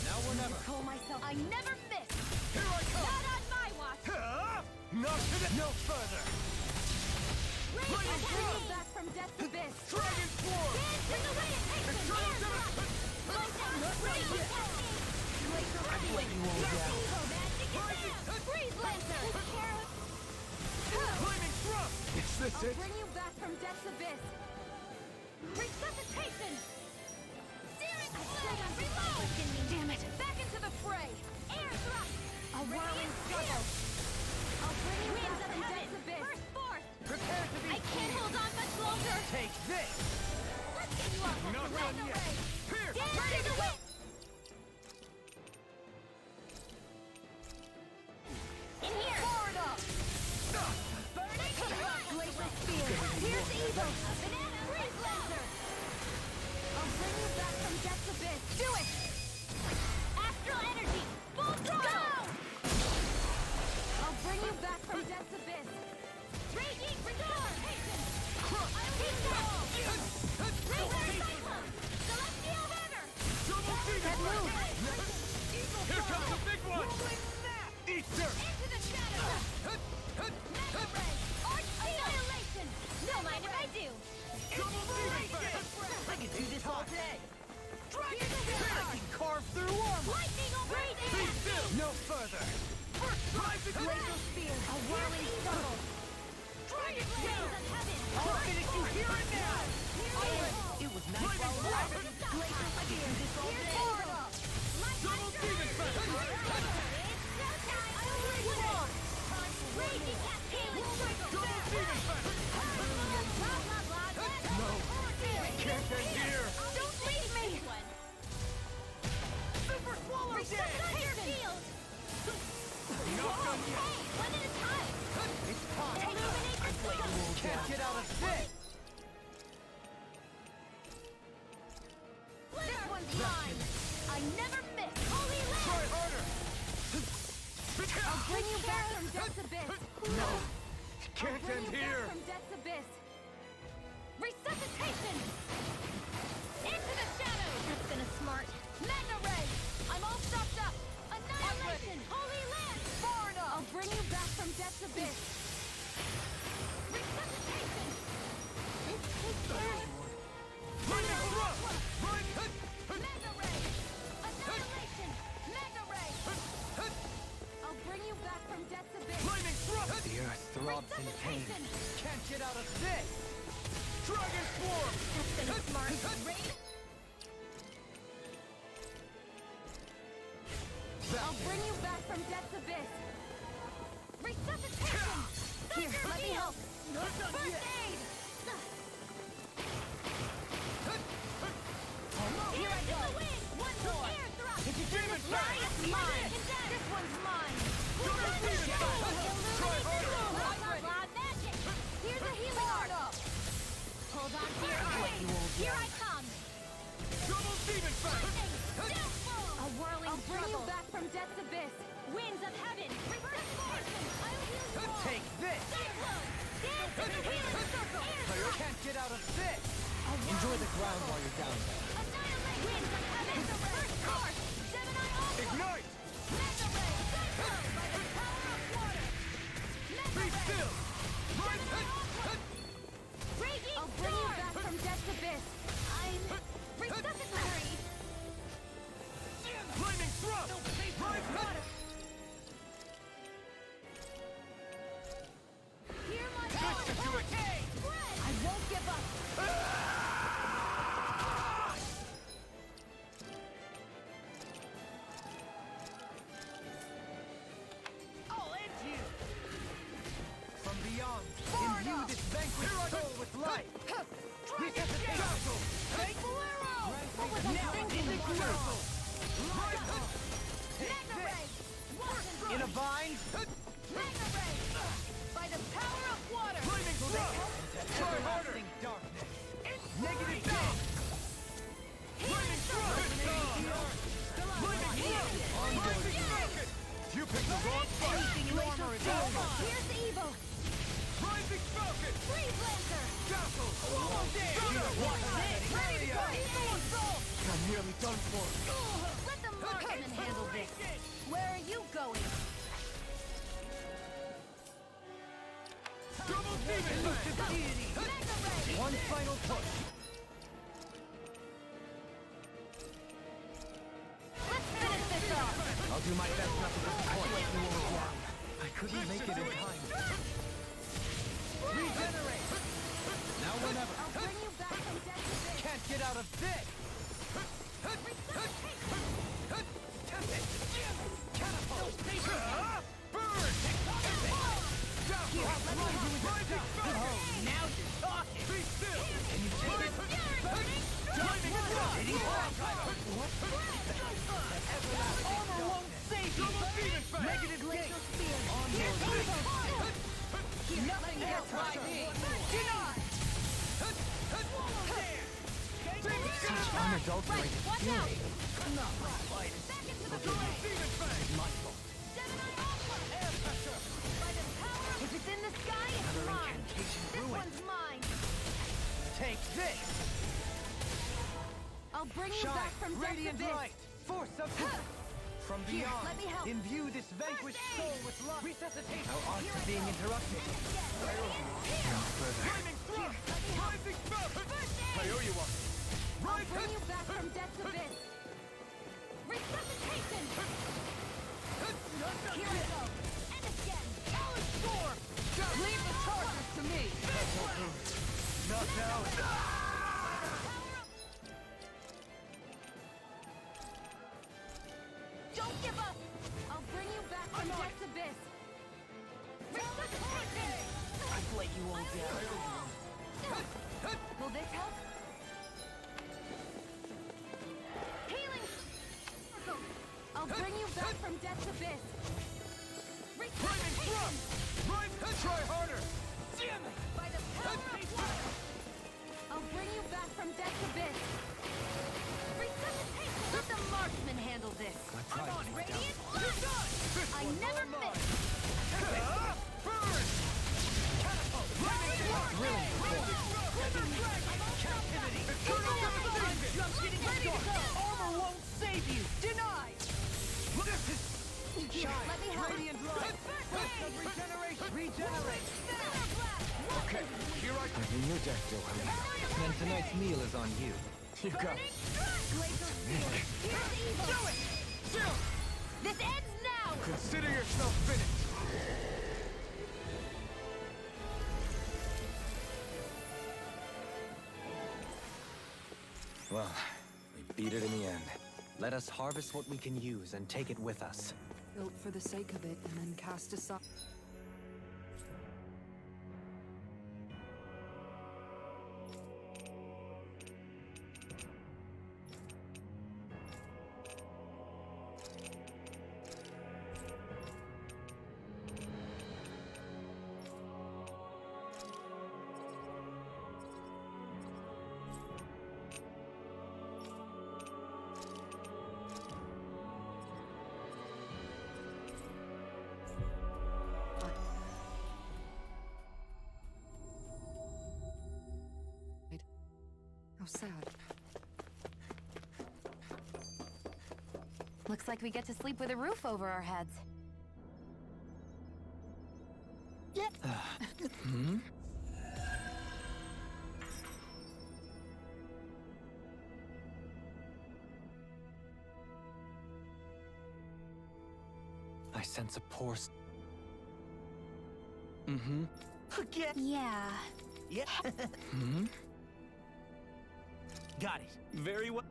Now or never. Call myself. I never miss! Here I come! Not on my watch! Not today! No further! I'll bring you back from death's abyss! Dragon Swarm! Dance in the wind! Hasten! Air thrust! Slow down! Raise the cascade! Laser let you all down. Evo magic advance! Freeze Lancer! Flaming thrust! Is this I'll it? bring you back from death's abyss! Resuscitation! Searing flame! Reload! Damn it! Back into the fray! Air thrust! A whirling struggle! I'll bring you back from death's abyss! Burst forth! Prepare to be I can't hold on much longer! Take this! Let's get you off that Not terrain done yet. array! Here! Dance in the wind! In here! Forward up! Burning Glacial Spear! Here's Evo! A banana! Freeze Laser! I'll bring you back from death's abyss! Do it! Astral energy! Full throttle! I'll bring you back from death's abyss! Raging Storm! Hasten! I'll beat that! Razor Cyclone! Celestial Runner! Head move! Here comes the big one! Eat dirt! Into the shadows! Mega Ray! Arch Annihilation! No mind if I do! I could do this all day. Dragon I can carve through armor. Lightning Raging! Be still! No further! Rising Glacial Spear! A whirling struggle! Dragon Rays of heaven! I'll finish you here and now. It was nice while it lasted. Glacial I could do this all Here's day. forward up! Double Demon Fest! It's showtime! I'll bring you on! Raging Cascade! Double Demon Fest! Blah, blah, blah, blah. No! Can't end here! Don't leave me! Super Swallow Thunder Field! Not done yet! Hey, one at a time! It's time! Illuminate the sky! Can't get out of this! This one's mine! I never miss! Holy Land! Try harder! I'll bring you back from death's abyss! No! I'll Can't bring end you here! back from death's abyss! Resuscitation! Into the shadows! That's been a smart. Mega Ray! I'm all stopped up! Annihilation! Holy Land! Forward up! I'll bring you back from death's abyss! Resuscitation! Lightning thrust! Mega Ray! Annihilation! Mega Ray! I'll bring you back from death's abyss! Lightning thrust! The earth throbs in pain. Resuscitation! Can't get out of this! Dragon Swarm! That's been a smart. Rain? I'll bring you back from death's abyss! Resuscitation! Here, let me help! First aid! Here I go! One more! Air thrust! It's a demon fang! It's mine! This one's mine! Demon fang! Try harder! Blah, blah, blah, magic! Here's a healing art! Hold on to your arms! Here I come! Double Demon Fang! A whirling I'll bring you back from death's abyss! Winds of heaven! Reverse force! I'll heal you all! Take this! Cyclone! Dance in the healing circle! Air thrust! Can't get out of this! Enjoy the ground while you're down there. Annihilate! Winds of heaven! Reverse course! Gemini Ultra! Ignite! Mega Ray! Cyclone! By the power of water! Mega Be Ray! still! Gemini Ultra! Raging I'll bring you back from death's abyss! I'm... resuscitatory! Lightning thrust! Hear my This should do it! I won't give up! I'll end you! From beyond, imbue this vanquished soul with life! Resuscitation! Fateful arrow! What was I thinking? Take Mega Ray! this! In a bind? Mega Ray! By the power of water! Flaming thrust! Try harder! Darkness! Negative damage! Flaming thrust! Flaming thrust! Rising rocket! You picked the wrong fight! Anything in armor is over! Here's Evo! Rising falcon! Freeze Lancer! Castle! Swallow dance! Ready to fight! down for it. Let the marksman handle this. Where are you going? Double demon deity. One final push. Let's finish this off. I'll do my best not to disappoint you all down. I couldn't make it in time. Regenerate! Now whenever. I'll bring you back from death to this. Can't get out of this! Catapult! Burn! Oh, now you're talking. Be still! Can you take it? Armor won't save you! Negative gate! Nothing gets by me. Such unadulterated Watch out! fury. Back into the void. My fault. Gemini Alpha. By the power. If it's in the sky, it's Another mine. incantation This ruined. one's mine. Take this! I'll bring you Shine! back from death to Radiant this. light! Force of from Here, beyond, let me help. imbue this vanquished soul with life. Resuscitate our art Here of I being go. interrupted. No further. Flaming thrust! Rising spout! I owe you one. I'll bring you back from death's abyss. Resuscitation! Here I go. And again. Challenge storm! Leave the charges to me! Not now! Don't give up! I'll bring you back from death's abyss. Resuscitation! I've let you all down. Will this help? Healing! I'll bring you back from death's abyss. Resuscitation! Try harder! By the power of water! I'll bring you back from death's abyss. Resuscitation! Let the marksman handle this. I'm on Radiant light! I never miss! Burn! Catapult! Really? Captivity! Eternal devastation! Just getting started! Armor won't save you! Denied! This is... Here, let me help. Radiant light! Force of regeneration! Regenerate! Okay, here I come. In your deck, Dohan. Then tonight's meal is on you. You got it. Glacial spear! Here's the evil! Do it! Still! This ends now! Consider yourself finished. Well, we beat it in the end. Let us harvest what we can use and take it with us. Built for the sake of it and then cast aside. How sad. Looks like we get to sleep with a roof over our heads. I sense a poor... Again? Yeah. Yeah. Got it. Very well.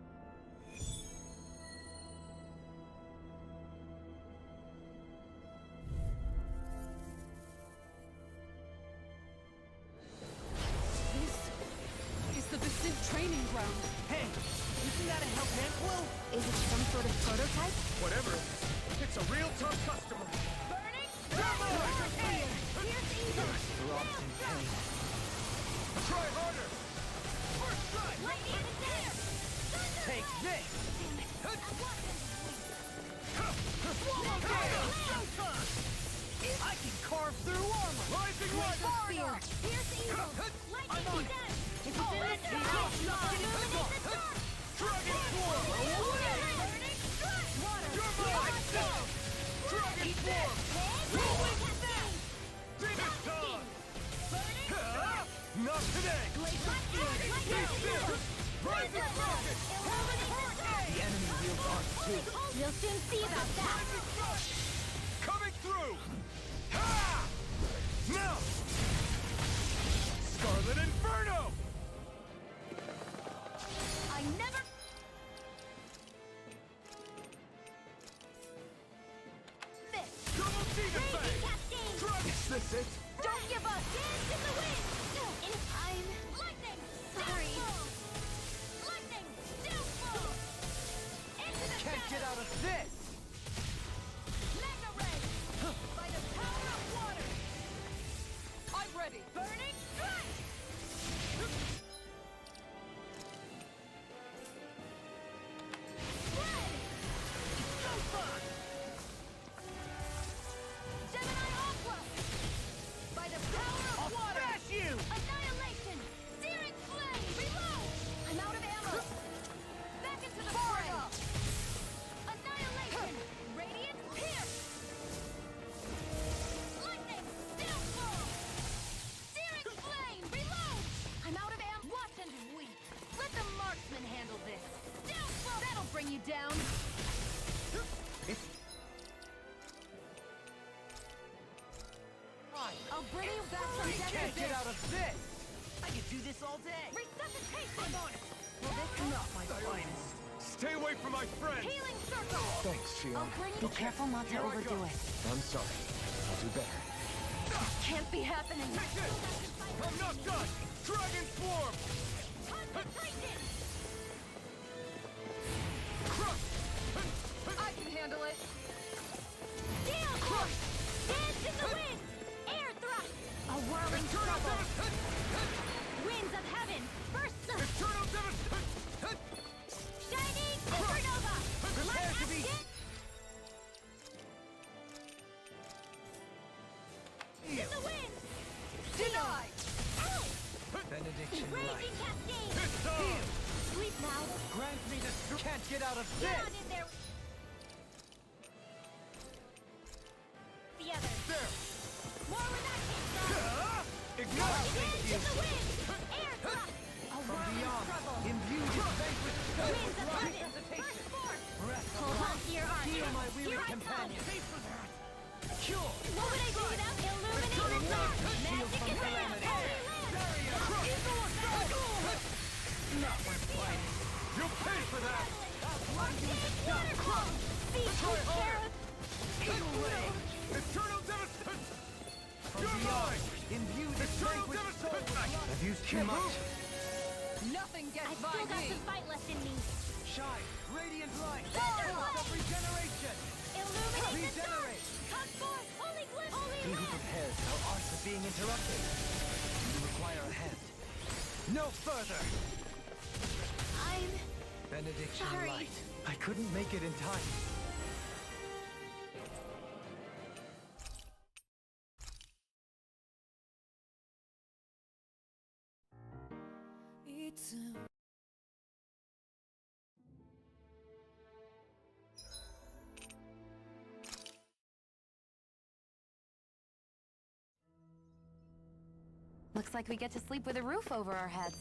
This is the Vicent training ground. Hey, isn't that a Hellgang quill? Is it some sort of prototype? Whatever it is, it's a real tough customer. Burning strike! Here's the evil! Throbs in pain. Try harder. First strike! Lightning is there! Take this! I can carve through armor. Rising light! Spear! Here's the evil! Lightning is there! If it's in the sky, illuminate the dark! Dragon Swarm! you. We'll soon see about that. Coming through! Ha! Now! Scarlet Inferno! I never... This! Double Demon Raging Fang! Cascade! Is this it? Don't give up! Dance in the wind! I'm... Lightning! Sorry! Lightning! Downfall! Into the Can't get out of this! Mega Ray! By the power of water! I'm ready! Burning Strike! Spread! Sofa! Gemini Aqua! By the power of water! Smash you! Annihilation! Searing Flame! Reload! I'm out of ammo! Back into the fray! Annihilation! Radiant Pierce! Lightning! Downfall! Searing Flame! Reload! I'm out of ammo! Watch and weep! Let the marksman handle this! Downfall! That'll bring you down! I'll bring you back from death! Can't get out of this! I could do this all day. Resuscitation! Will this not my finest? Stay away from my friends! Healing Circle! Thanks, Shion. I'll bring Be you... careful not to Here I overdo go. it. I'm sorry. I'll do better. Can't be happening! Take this! I'm not done! Dragon Swarm! Concentration! Crush! I can handle it! Gale Force! Dance in the wind! Air Thrust! A whirling Eternal trouble! Devastation! Winds of Heaven! Burst! Eternal Devastation! Shining Supernova! Prepare to be... In the wind! Denied! Ow! Benediction light. Raging Cascade! It's time! Sleep now! Grant me the strength! Can't get out of Get this! on in there! The others! There! More where that came from! Ignite! Dance in the wind! Air Thrust! A whirling trouble! Imbued with vanquish Winds of Heaven! Burst forth! Hold on to your arm! Heal my weary Here I companion! come! Pay for that! Cure! What would I do without illuminating dark? Magic is land! Holy land! Not my finest! You'll pay for that! Archaic waterfall! Sea coast terror! Eagle Ray! Eternal Devastation! You're mine! Imbued with vanquish soul! I've used too much! Nothing gets I've by still got me! some fight left in me. Shine! Radiant light! Thunderbolt! Of regeneration! Illuminate the dark! Regenerate! Come forth, holy glyph! Holy He who land! prepares no art of being interrupted. You require a hand. No further! I'm... Benediction Sorry. light. I couldn't make it in time. Looks like we get to sleep with a roof over our heads.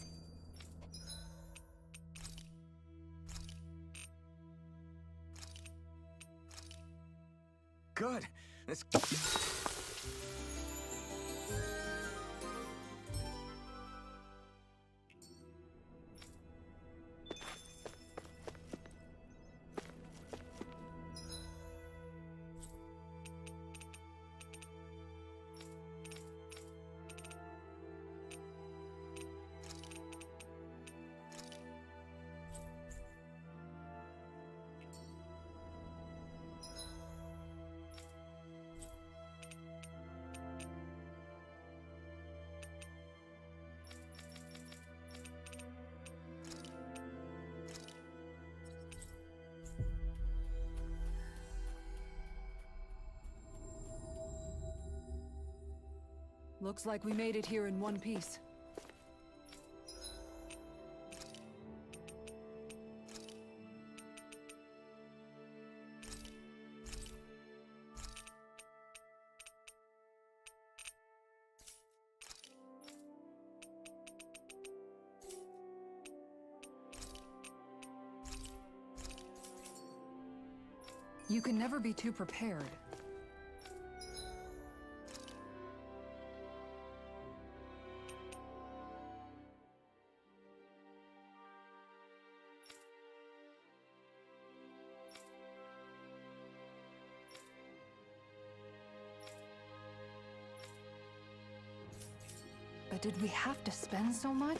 Good. Let's... Looks like we made it here in one piece. You can never be too prepared. But did we have to spend so much?